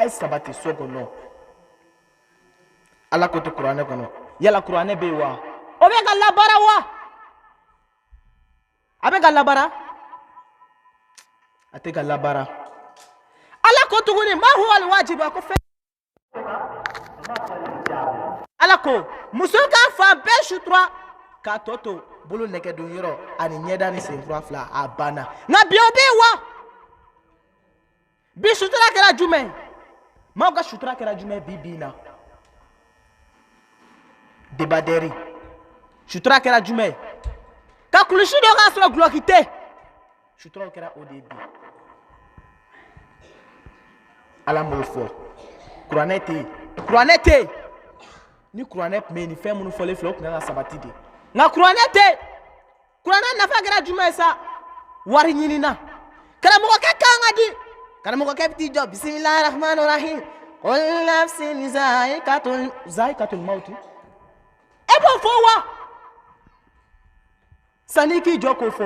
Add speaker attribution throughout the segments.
Speaker 1: ay sabati soko no ala ko to Qur'an kono yala Qur'an be wa o be ka labara wa abe ka labara ate ka labara ala ko to ni ma huwa alwajib ko fe ala ko muso ka fa be shutra ka toto bulu neke do yoro ani nyeda ni senfra fla abana na bi obe wa bi shutra kera jume ma ga shutra kera jume bibina debaderi shutra kera jume ka kulushi do ga sura glokite shutra kera odebi ala mo fo Qur'anete ni Qur'anete me ni femu no fole flo na sabati de na Qur'anete na fa kera jume sa wari nyinina kala mo ka kangadi kana mo ka pti job bismillahir rahmanir rahim qul nafsin zaikatul maut ebo fo wa saniki joko fo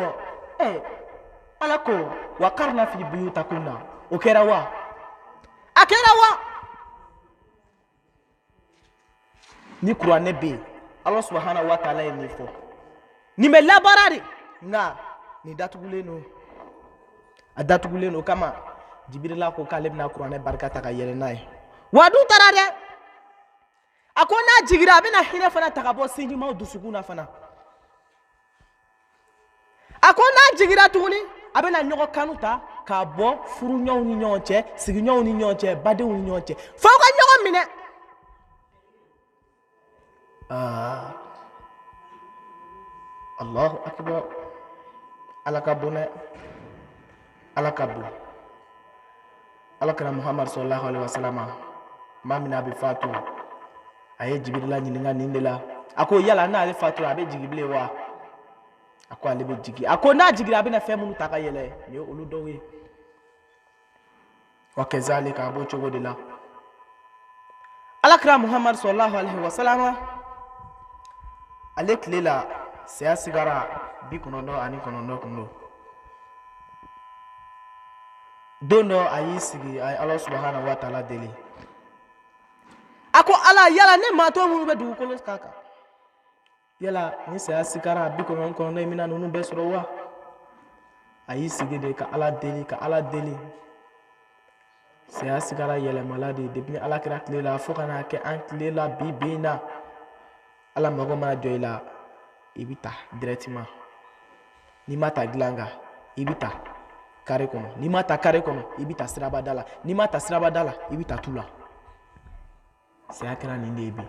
Speaker 1: alako wakarna fi buyutakunna okera wa akera wa ni Qur'an be Allah subhanahu wa ta'ala ni fo ni me labarari na ni datuguleno adatuguleno kama Jibrila ko kaleb na Qur'an barkata ka yele nay wadu tarare akona jigira bina hine fana takabo sinji ma dusukuna fana akona jigira tuguni abena nyogo kanuta ka bo furu nyaw ni nyonche sigi nyaw ni nyonche bade ni nyonche fo ko nyogo mine Allahu akbar alakabune alakabu alakara Muhammad sallallahu alaihi wasallam mamina bi fatu aye Jibrila nyininga nindela ako yala na ale fatu abe jigibile wa ako ale be jigi ako na jigiri abe na femu taka yele ni oludowe wa kezalika abo chogo de la alakara Muhammad sallallahu alaihi wasallam alek lela saya sigara bi konondo ani konondo kundo dono ayi sigi ay Allah subhanahu wa ta'ala deli ako ala yala ne mato mu be du ko kaka yala ni saya sigara bi konondo mina nunu be soro wa ayi sigi de ka ala deli saya sigara yala malade depuis ala kira lela fo kana ke an lela bibina ala mago ma joila ibita directement ni mata glanga ibita kare kono ni mata kare kono ibita sirabadala ni mata sirabadala ibita tula c'est akra ni nebi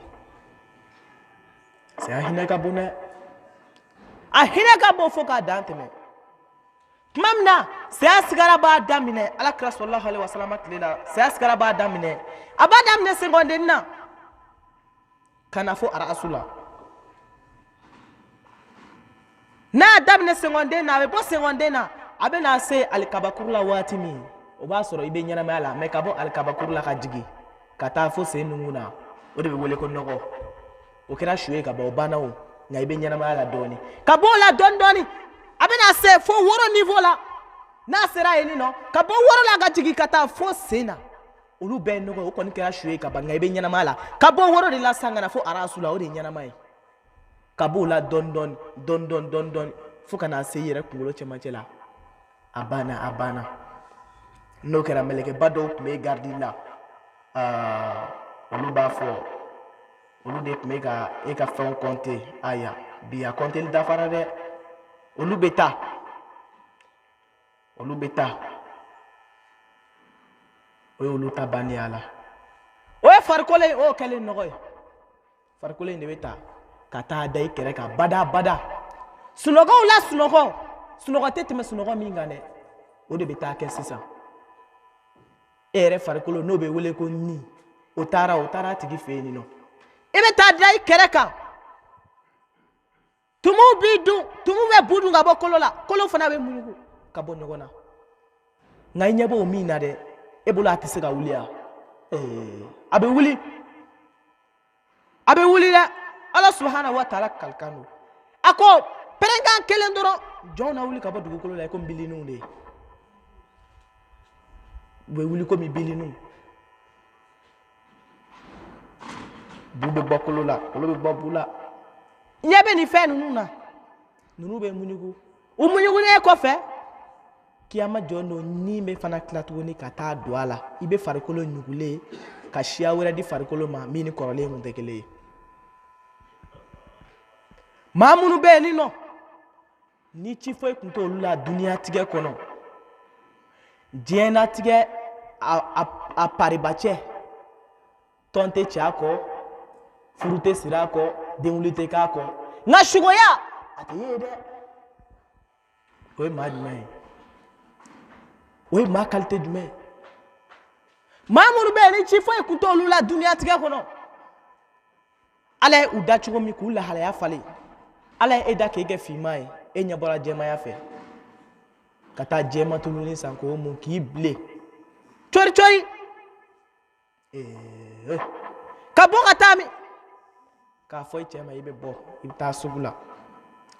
Speaker 1: c'est ahina ka bonne ahina ka bo foka danteme mamna c'est asgara ba damine ala kra sallallahu alaihi wasallam tlela c'est asgara ba damine abadamne seconde na kana fo ara asula na damne seconde na be bo seconde na abena se alkabakurla watimi o ba soro ibe nyana mala me kabo alkabakurla ka jigi kata fo se nunguna o de be wele ko nogo o kira shuwe ka ba o bana o nya ibe nyana mala doni kabo la dondoni abena se fo woro niveau la na sera eni no kabo woro la ga jigi kata fo sena olu be nogo o kon kira shuwe ka ba nya ibe nyana mala kabo woro de la sanga na fo arasula o de nyana mai kabo la dondon fo kana se yere kungulo chemachela abana no kera meleke bado me gardi la olu ba fo olu de me ka e ka fon compter aya bi a compter da fara de olu beta olu tabani ala o farkole o kale nogoy farkole ne beta kata dai kere ka bada sunogo la sunogo teteme sunogo mingane o de beta ke sisa ere farkolo no be wele ko ni otara tigi feni no ebe ta dai kereka tumu be budu ngabo kolo fana be munugo kabo nyogona ngai nyabo mina de ebola atise ga wulia abe wuli la Allah subhanahu wa ta'ala kalkano ako perenga kelendoro jona wuli kabo dugu kolo la ko mbilinu de we wuli ko mi bilinu bube bokolo la kolo be bobula nyebe ni fe nunu na nunu be munyugu o munyugu ne ko fe kiyama jondo ni me fana klatu ni kata douala ibe farikolo nyugule ka shia wera di farikolo ma mini korole mun tekele mamunu be ni no ni ci foy kunto lula dunia tige kono diena tige a paribache tonte chako furute sirako denulite kako na shugoya atiyede oy madme oy ma qualité du me mamunu be ni ci foy kunto lula dunia tige kono ala uda chugo mi kula hala ya fale ala eda kege fimai enya bora jema ya fe kata jema tuluni sanko mu ki ble chori chori ka bo katami ka foy chema ibe bo ibita sugula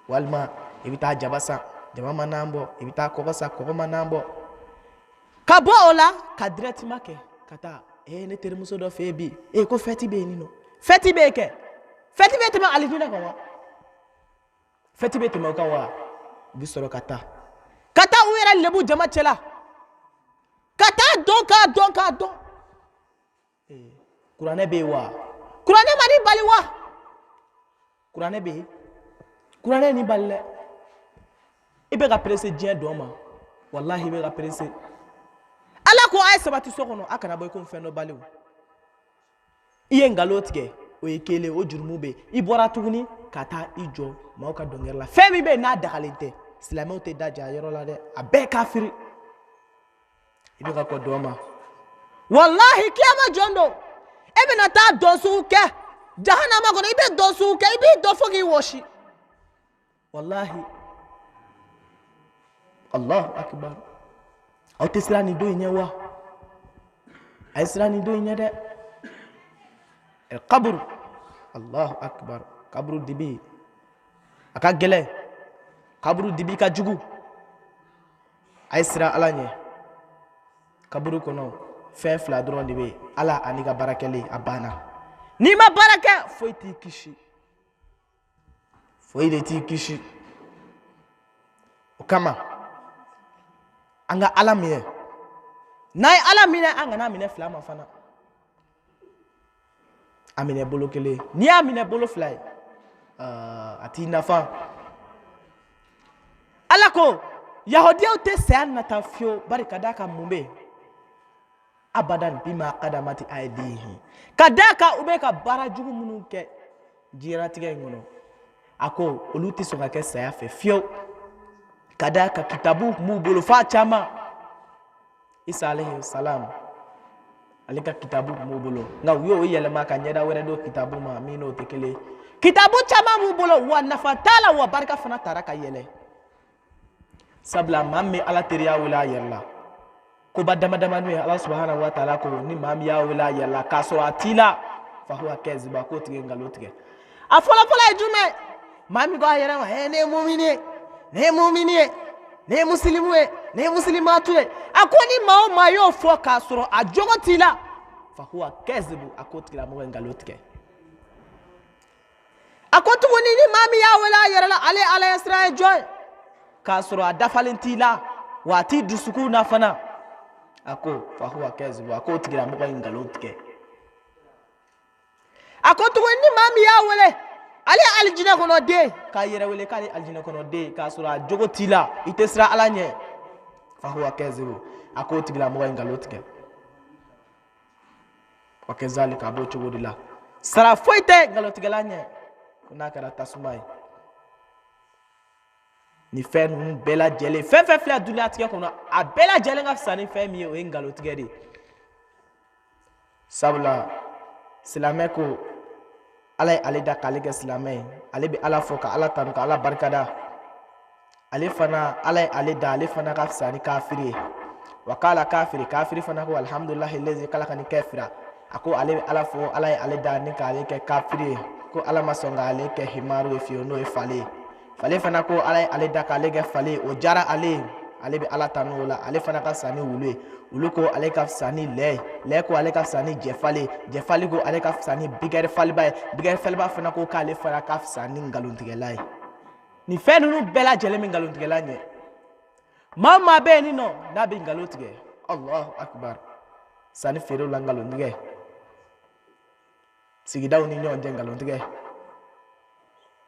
Speaker 1: walma ibita jabasa jama manambo ibita kokosa koko manambo ka bo ola ka direct make kata ne termuso do febi ko feti be ni no feti be ke feti be tema alifina ko wa feti be tema ko wa bisoro kata uera lebu jama chela kata don kurane be wa kurane mari bali wa kurane be kurane ni balle ibe ga presse dien doma wallahi ibe ga presse ala ko ay sabati sokono akana boy ko feno bali wo iye ngalotike o ekele o jurumube ibora tuguni kata ijo mauka dongerla femi be na dakalinte islamé te daja yoro la de abe kafiri ibe ka ko doma wallahi kiyama jondo ebe na ta dosu ke jahannama ko ibe dosu ke ibe do fogi woshi wallahi Allah akbar o te sira ni do nyewa ay sira ni do nyade el qabr Allah akbar qabru dibi aka gele kaburu dibi ka jugu ay sira alanye kaburu kono fe fla dron dibe ala aniga barakeli abana ni ma baraka foyti kishi foyti kishi okama anga alamiye nay alamine anga na mine fla ma fana amine bolokele ni amine bolo fly ati nafa alako yahudiya te sayan na tafio bari kadaka mumbe abadan bima qadamati aidihi kadaka ubeka barajugu munu ke jiratige ngono ako oluti soka ke saya fe fio kadaka kitabu mu bolo fa chama Isa alayhi salam alika kitabu mu bolo nga yo yele maka nyeda were do kitabu ma mino tekele kitabu chama mu bolo wa nafatala wa baraka fana taraka yele sabla mamme ala teriya wala yalla ko badama dama no Allah subhanahu wa ta'ala ko ni mam ya wala yalla kaso atila fa huwa kaziba ko tige ngalotige afola ejume mami go ayera wa ne mu'mini ne muslimu ne muslimatu akoni mao mayo fo kasoro ajogotila fa huwa kazibu akotige mo ngalotige akotu woni ni mami ya wala yalla ala yasra joy kasoro adafalentila wati dusuku na fana ako fa huwa kazibu ako tigira mo ngalotike ako to woni mami ya wele ali aljina kono de ka yere wele ka aljina kono de kasoro jogotila itesra alanye fa huwa kazibu ako tigira mo ngalotike wakazalika abo chogodila sara foite ngalotike lanye kuna kara tasumai ni fen bela jele fe fla dunia tige kono a bela jele nga sani fe mi o ngalo tige de sabla silameko ale da kalige silame ale bi ala foka ala tanka ala barkada ale fana ale da ale fana ka sani kafiri wakala kafiri fana ko alhamdulillah allazi kalakani kafira ako ale ala fo ale da ni ka ale ke kafiri ko ala masonga ale ke himaru e fiono e fale fale fana ko ale daka ale ge fale o jara ale ale be ala tanu la ale fana ka fisa ni wulu ye wulu ko ale ka fisa ni lɛ ko ale ka fisa ni jɛfali ko ale ka fisa ni bigɛri faliba ye bigɛri faliba fana ko k'ale fana ka fisa ni ngalontigɛla ye nin fɛn ninnu bɛɛ lajɛlen bɛ ngalontigɛla ɲɛ maa o maa bɛ yen nin nɔ n'a bɛ nkalon tigɛ Allahu akbar sanni feerew la ngalontigɛ sigidaw ni ɲɔgɔn cɛ ngalontigɛ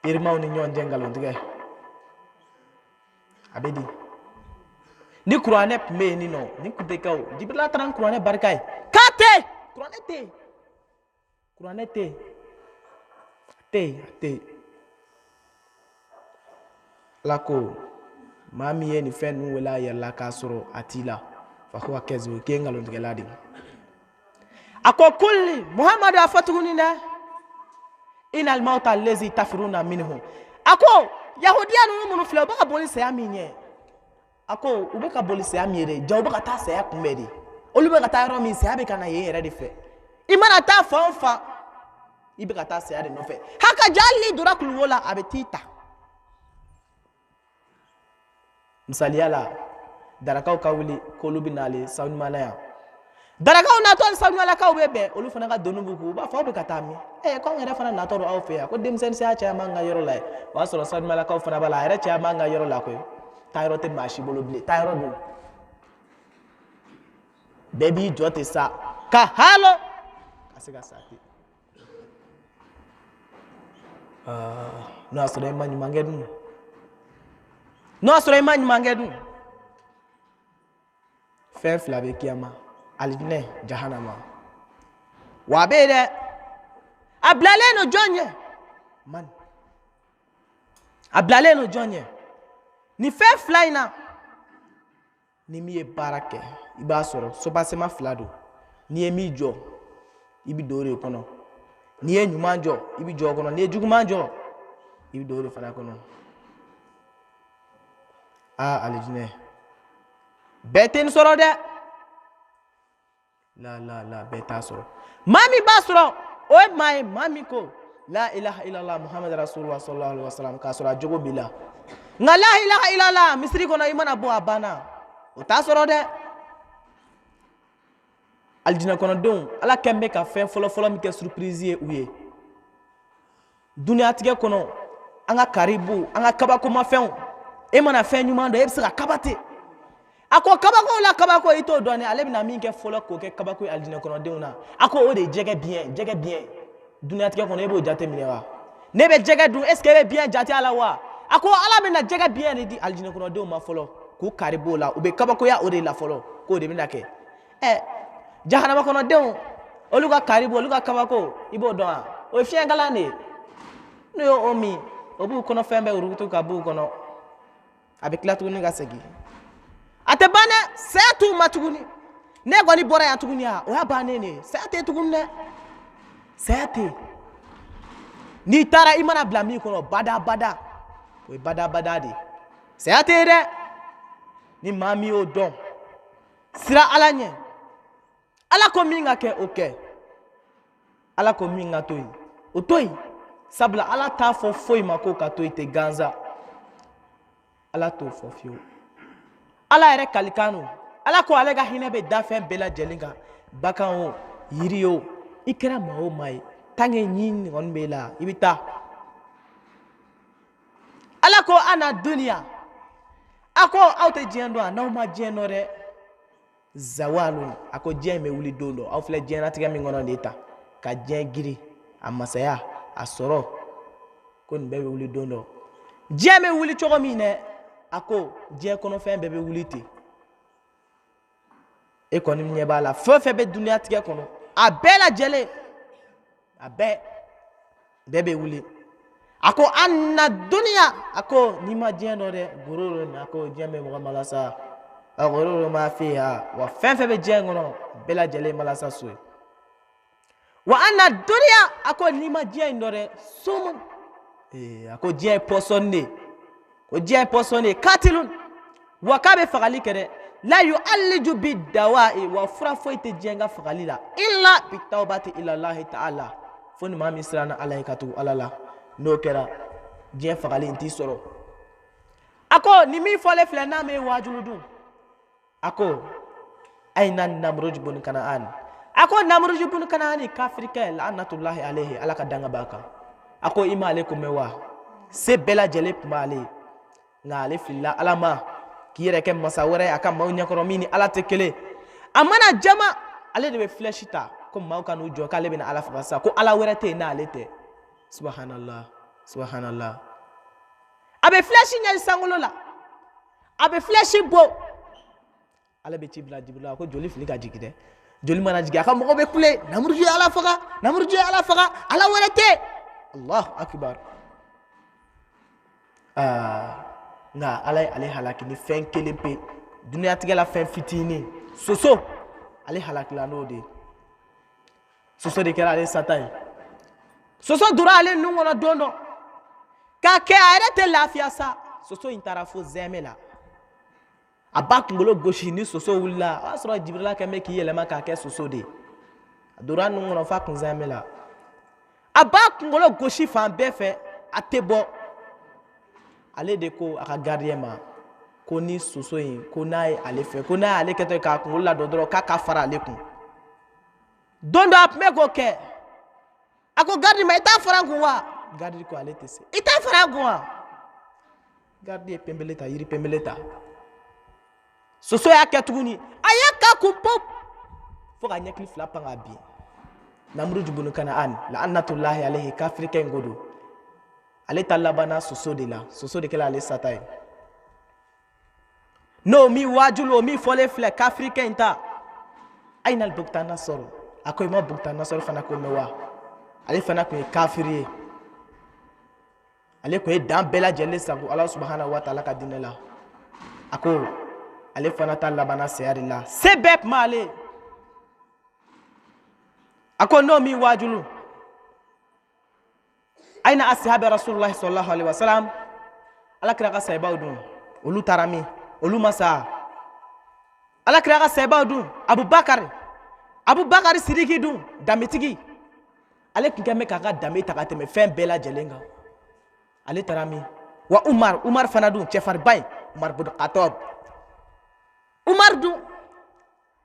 Speaker 1: terimaw ni ɲɔgɔn cɛ ngalontigɛ a bɛ di ni kuranɛ tun bɛ yen nin nɔ ni kun tɛ kɛ o Jibirila taara ni kuranɛ barika ye k'a tɛ kuranɛ tɛ yen kuranɛ tɛ yen a tɛ yen Ala ko maa min ye nin fɛn ninnu wele a yɛrɛ la k'a sɔrɔ a t'i la fa ko k'e ye ngalontigɛla de ye a ko kulli Muhamadu a fɔ tuguni dɛ inal mawta allazi tafiruna minhu a ko yahudiya ninnu minnu filɛ u bɛ ka boli saya min ɲɛ a ko u bɛ ka boli saya min ye dɛ ja u bɛ ka taa saya kunbɛn de olu bɛ ka taa yɔrɔ min saya bɛ ka na yen yɛrɛ de fɛ i mana taa fan o fan i bɛ ka taa saya de nɔfɛ haka ja hali n'i donna kuluwo la a bɛ t'i ta misaliya la darakaw ka wuli k'olu bɛ n'ale sanuɲuman yan darakaw natɔ ni sanuɲumanlakaw bɛ bɛn olu fana ka doni b'u kun u b'a fɔ aw bɛ ka taa min k'anw yɛrɛ fana natɔ don aw fɛ yan ko denmisɛnninya caya man ka yɔrɔ la ye o y'a sɔrɔ sanuɲumanlakaw fana b'a la a yɛrɛ caya man ka yɔrɔ la koyi taa yɔrɔ tɛ maa si bolo bilen taa yɔrɔ don bɛɛ b'i jɔ ten sa ka halo ka se ka sa ten n'o y'a sɔrɔ i ma ɲuman kɛ dun n'o y'a sɔrɔ i ma ɲuman kɛ dun fɛn fila bɛ kiyama alijinɛ jahanama wa a bɛ yen dɛ a bilalen don jɔn ɲɛ mani a bilalen don jɔn ɲɛ nin fɛn fila in na ni min ye baara kɛ i b'a sɔrɔ sobasema fila don n'i ye min jɔ i bɛ don o de kɔnɔ n'i ye ɲuman jɔ i bɛ jɔ o kɔnɔ n'i ye juguman jɔ i bɛ don o de fana kɔnɔ alijinɛ bɛɛ tɛ nin sɔrɔ dɛ la bɛɛ t'a sɔrɔ maa min b'a sɔrɔ o ye maa ye maa min ko la ilaha illallah muhammadu rasulullah sallallahu alaihi wasallam k'a sɔrɔ a jogo b'i la nka la ilaha illallah misiri kɔnɔ i mana bɔ a banna o t'a sɔrɔ dɛ alijinɛ kɔnɔdenw ala kɛn bɛ ka fɛn fɔlɔfɔlɔ min kɛ surprise ye u ye duniyatigɛ kɔnɔ an ka karibu an ka kabakomafɛnw e mana fɛn ɲuman dɔ e bɛ se ka kaba ten a ko kabako la kabako i t'o dɔn dɛ ale bɛna min kɛ fɔlɔ k'o kɛ kabako ye alijinɛ kɔnɔdenw na a ko o de ye jɛgɛ biyɛn duniyatigɛ kɔnɔ e b'o jate minɛ wa ne bɛ jɛgɛ dun est ce que e bɛ biyɛn jate a la wa a ko ala bɛna jɛgɛ biyɛn de di alijinɛ kɔnɔdenw ma fɔlɔ k'u kari b'o la u bɛ kabakoya o de la fɔlɔ k'o de bɛna kɛ jahanama kɔnɔdenw olu ka karibu olu ka kabako i b'o dɔn wa o ye fiɲɛkalan de ye n'o y'o min o b'u kɔnɔ fɛn bɛɛ wurukutu ka b'u kɔnɔ a bɛ tila tuguni ka segin a tɛ ban dɛ saya t'u ma tuguni ne kɔni bɔra yan tuguni o y'a bannen de ye saya tɛ tuguni dɛ saya tɛ n'i taara i mana bila min kɔnɔ badabada o ye badabada de ye saya tɛ dɛ ni maa min y'o dɔn sira ala ɲɛ ala ko min ka kɛ o kɛ ala ko min ka to yen o to yen sabula ala t'a fɔ foyi ma ko ka to yen tɛ gansan ala t'o fɔ fiyewu ala yɛrɛ kalikan don ala ko ale ka hinɛ bɛ da fɛn bɛɛ lajɛlen kan bagan o yiri o i kɛra maa o maa ye tant que ɲi kɔni b'e la i bɛ taa ala ko ana duniya a ko aw tɛ diɲɛ dɔn n'aw ma diɲɛ dɔn dɛ zawalun a ko diɲɛ in bɛ wuli don dɔ aw filɛ diɲɛlatigɛ min kɔnɔ de ta ka diɲɛ giri a masaya a sɔrɔ ko nin bɛɛ bɛ wuli don dɔ diɲɛ bɛ wuli cogo min dɛ a ko diɲɛ kɔnɔ fɛn bɛɛ bɛ wuli ten e kɔni ɲɛ b'a la fɛn o fɛn bɛ duniyatigɛ kɔnɔ a bɛɛ lajɛlen a bɛɛ bɛ wuli a ko an na duniya a ko n'i ma diɲɛ dɔn dɛ goro a ko diɲɛ bɛ mɔgɔ malasa a goro ma fi ha wa fɛn fɛn bɛ diɲɛ kɔnɔ bɛɛ lajɛlen malasa so ye wa an na duniya a ko n'i ma diɲɛ in dɔn dɛ sumu a ko diɲɛ ye pɔsɔni de o diɲɛ ye pɔsɔni de katilun wa k'a bɛ fagali kɛ dɛ la yu'alliju bi dawa'i wa fura foyi tɛ diɲɛ ka fagali la illa bi tawbati ila Allah ta'ala fo ni maa min siranna ala ye ka tugu ala la n'o kɛra diɲɛ fagali in t'i sɔrɔ ako ni min fɔle filɛ n'a me wajulu dun ako aina Namrud bun Kanaan ako Namrud bun Kanaan kafirikɛ la'natullahi alayhi ala ka danga baka ako ima ale kun wa se bɛɛ lajɛlen kun b'ale nka ale filila ala ma k'i yɛrɛ kɛ masa wɛrɛ a ka maaw ɲɛkɔrɔ min ni ala tɛ kelen a mana jama ale de bɛ flèche ta ko maaw ka n'u jɔ k'ale bɛna ala faga sa ko ala wɛrɛ tɛ yen n'ale tɛ subhanallah subhanallah a bɛ flèche ɲɛli sankolo la a bɛ flèche bɔ ala bɛ ci bila Jibrila ko joli fili ka jigin dɛ joli mana jigin a ka mɔgɔ bɛ kule Namrud ye ala faga Namrud ye ala faga ala wɛrɛ tɛ Allahu akbar nga ala ye ale halaki ni fɛn kelen pe duniyatigɛ la fɛn fitinin soso ale halakila n'o de soso de kɛra ale sata ye soso dora ale nun kɔnɔ don dɔ k'a kɛ a yɛrɛ tɛ lafiya sa soso in taara fo zɛmɛ la a b'a kunkolo gosi ni soso wulila o y'a sɔrɔ Jibrila kɛn bɛ k'i yɛlɛma k'a kɛ soso de a dora nun kɔnɔ f'a kun zɛmɛ la a b'a kunkolo gosi fan bɛɛ fɛ a tɛ bɔ ale de ko a ka gardien ma ko ni soso in ko n'a ye ale fɛ ko n'a ye ale kɛtɔ k'a kunkolo ladon dɔrɔn k'a ka fara ale kun don dɔ a tun bɛ k'o kɛ a ko gardi ma i t'a fara n kun wa gardi ko ale tɛ se i t'a fara n kun wa gardi ye pɛnbele ta yiri pɛnbele ta soso y'a kɛ tuguni a y'a k'a kun pop fo ka ɲɛkili fila pan ka bin Namrud bun Kanaan la'natullahi alayhi kafirikɛ in ko don ale ta labanna soso de la soso de kɛra ale sata ye n'o min wajulu o min fɔlen filɛ kafirikɛ in ta ayna al-Bukta Nasr a ko i ma Bukta Nasr fana ko mɛn wa ale fana tun ye kafiri ye ale tun ye dan bɛɛ lajɛlen sago ala subhanahu wa ta'ala ka dinɛ la a ko ale fana ta labanna saya de la se bɛɛ tun b'ale a ko n'o min wajulu ayna ashabi Rasulullah sallallahu alaihi wasallam ala kira ka sahibaw dun olu taara min olu ma sa ala kira ka sahibaw dun Abubakar Sidiki dun danbetigi ale tun kɛn bɛ k'a ka danbe ta ka tɛmɛ fɛn bɛɛ lajɛlen kan ale taara min wa Umar fana dun cɛfariba in Umar bin Khattab Umar dun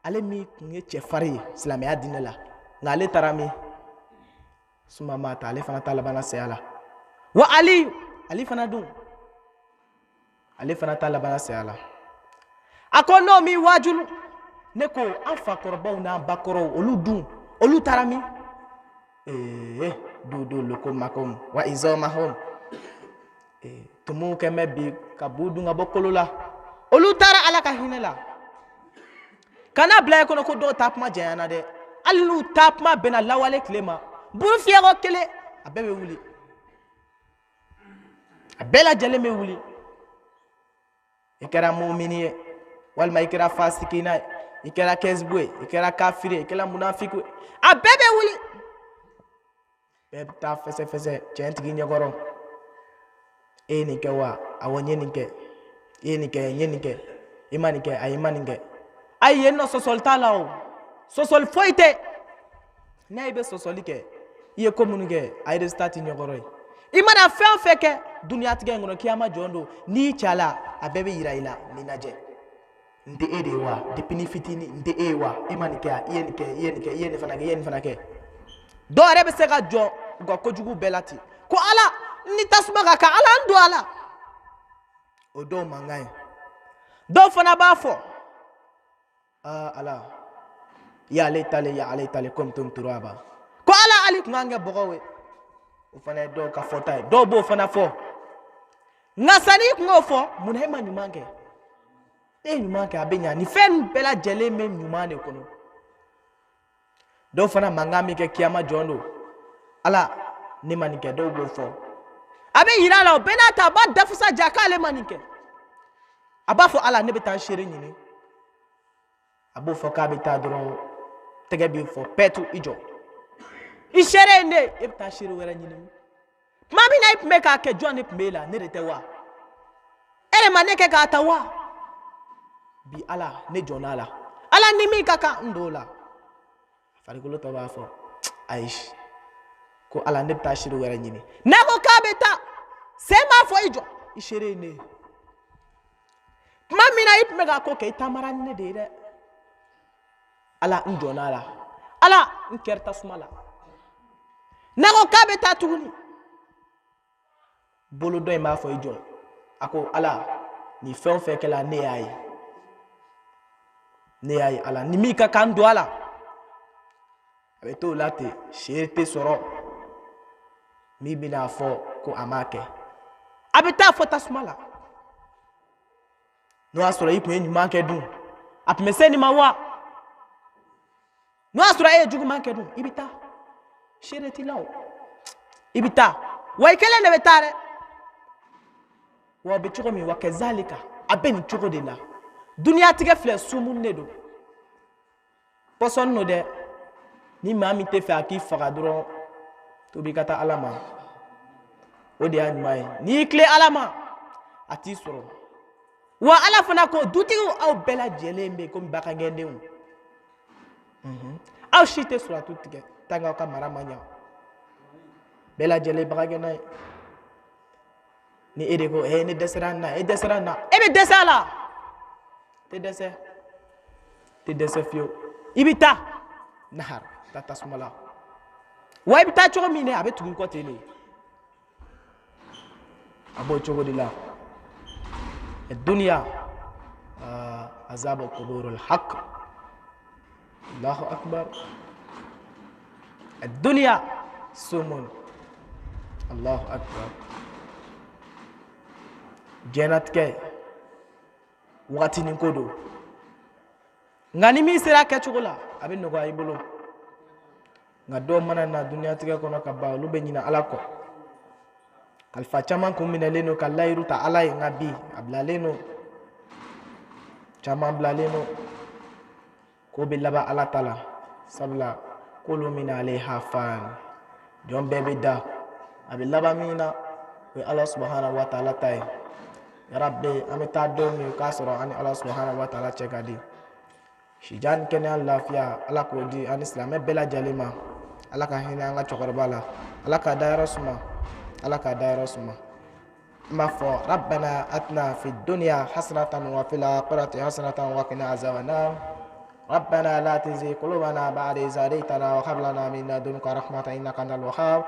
Speaker 1: ale min tun ye cɛfari ye silamɛya diinɛ la nka ale taara min suma mata ale fana ta labanna saya la wa Ali fana dun ale fana ta labanna saya la a ko n'o min wajulu ne ko an fakɔrɔbaw n'an bakɔrɔw olu dun olu taara min du lukumakum wa izamahum tumu kɛn bɛ bi ka b'u dun ka bɔ kolo la olu taara ala ka hinɛ la kana bila i kɔnɔ ko dɔw ta kuma janyana dɛ hali n'u ta kuma bɛnna lawale tile ma buru fiyɛkɔ kelen a bɛɛ bɛ wuli a bɛɛ lajɛlen bɛ wuli i kɛra mumini ye walima i kɛra fasikina ye i kɛra kɛsibu ye i kɛra kafiri ye i kɛra munafiku ye a bɛɛ bɛ wuli bɛɛ bɛ taa fɛsɛfɛsɛ cɛntigi ɲɛkɔrɔ e ye nin kɛ wa awɔ n ye nin kɛ i ye nin kɛ n ye nin kɛ i ma nin kɛ ayi i ma nin kɛ ayi yen nɔ sɔsɔli t'a la o sɔsɔli foyi tɛ n'a i bɛ sɔsɔli kɛ i ye ko minnu kɛ a ye résultat t'i ɲɛkɔrɔ ye i mana fɛn o fɛn kɛ duniyatigɛ in kɔnɔ kiyama jɔn don n'i cala a bɛɛ bɛ yira i la nin lajɛ n tɛ e de ye wa depuis ni fitini n tɛ e ye wa i ma nin kɛ i ye nin kɛ i ye nin kɛ i ye nin fana kɛ i ye nin fana kɛ dɔw yɛrɛ bɛ se ka jɔ u ka kojugu bɛɛ la ten ko ala ni tasuma ka kan ala n don a la o dɔw mankan ye dɔw fana b'a fɔ ala ya ale kuntum turaba ko ala ali tun kan kɛ bɔgɔw ye o fana ye dɔw ka fɔta ye dɔw b'o fana fɔ nka sani i tun k'o fɔ munna e ma ɲuman kɛ e ye ɲuman kɛ a bɛ ɲa nin fɛn bɛɛ lajɛlen bɛ ɲuman de kɔnɔ dɔw fana mankan min kɛ kiyama jɔn don ala ne ma nin kɛ dɔw b'o fɔ a bɛ yira a la o bɛɛ n'a ta a b'a dafusa ja k'ale ma nin kɛ a b'a fɔ ala ne bɛ taa seere ɲini a b'o fɔ k'a bɛ taa dɔrɔn tɛgɛ b'i fɔ pɛtu i jɔ i seere ye ne e bɛ taa seere wɛrɛ ɲini tuma min na i tun bɛ k'a kɛ jɔn de tun b'e la ne de tɛ wa e de ma ne kɛ k'a ta wa bi ala ne jɔnna a la ala ni min ka kan n don o la farikolo tɔ b'a fɔ ayi ko ala ne bɛ taa seere wɛrɛ ɲini n'a ko k'a bɛ taa se m'a fɔ i jɔ i seere ye ne ye mamina ip mega ko ke tamara ne de de ala njona la ala nkerta sumala nago kabe ta tuguni bolo do ma fo ijo ako ala ni fen fe kala ne ayi ala ni mi ka kan do ala abe to late shete soro mi bina fo ko amake abe ta fo tasmala no asoro ipo enyu manke dun apmese ni mawa no asoro e jugu manke dun ibita shireti law ibita wa ikele ne betare wa bichugo mi wa kezalika abeni chugo de la dunia tige fle sumun ne do poson no de ni mami te fa ki faga dron to bi kata alama o de anmai ni kle alama ati soro wa ala fana ko dutigo aw bela jelembe ko mbaka ngendewu aw shite sura tutige tanga ka maramanya bela jele baga genay ni edego ni deserana ebe desala te dese fio ibita nahar tatasmala wa ibita chogo mine abe tugun ko tele abo chogo dila الدنيا عذاب القبور الحق الله أكبر الدنيا سمون الله أكبر جنتك وقت نكودو ngani mi sira ke chugula abin no gay bulu ngado manana dunya tige kono ka ba lu be nyina alako alfa chaman ko minaleno kallayru ta alay ngabi ablaleno chaman blaleno ko bilaba ala tala sabla kulu min alayha fan jom bebe da abilaba mina we Allah subhanahu wa ta'ala tay ya rabbi amita domi kasoro ani Allah subhanahu wa ta'ala chekadi shijan kenya lafiya ala ko di an islam bela jalima ala ka hina nga chokorbala ala ka daira suma ala ka daira suma mafo rabbana atna fid dunya hasanatan wa fil akhirati hasanatan wa qina azabannar rabbana la tuzigh qulubana ba'da idh hadaytana wa hab lana min ladunka rahmatan innaka antal wahhab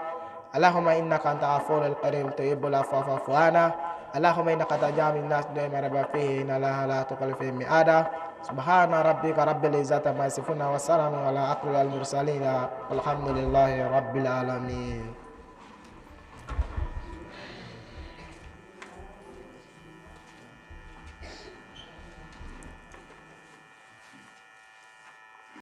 Speaker 1: allahumma innaka anta afuwwul karim tuhibbul afwa fa'fu anna allahumma innaka taj'alun nas da'ima rabba fihi la tukallifu mi'ada subhana rabbika rabbil izzati amma yasifun wa salamun ala al mursalin walhamdulillahi rabbil alamin.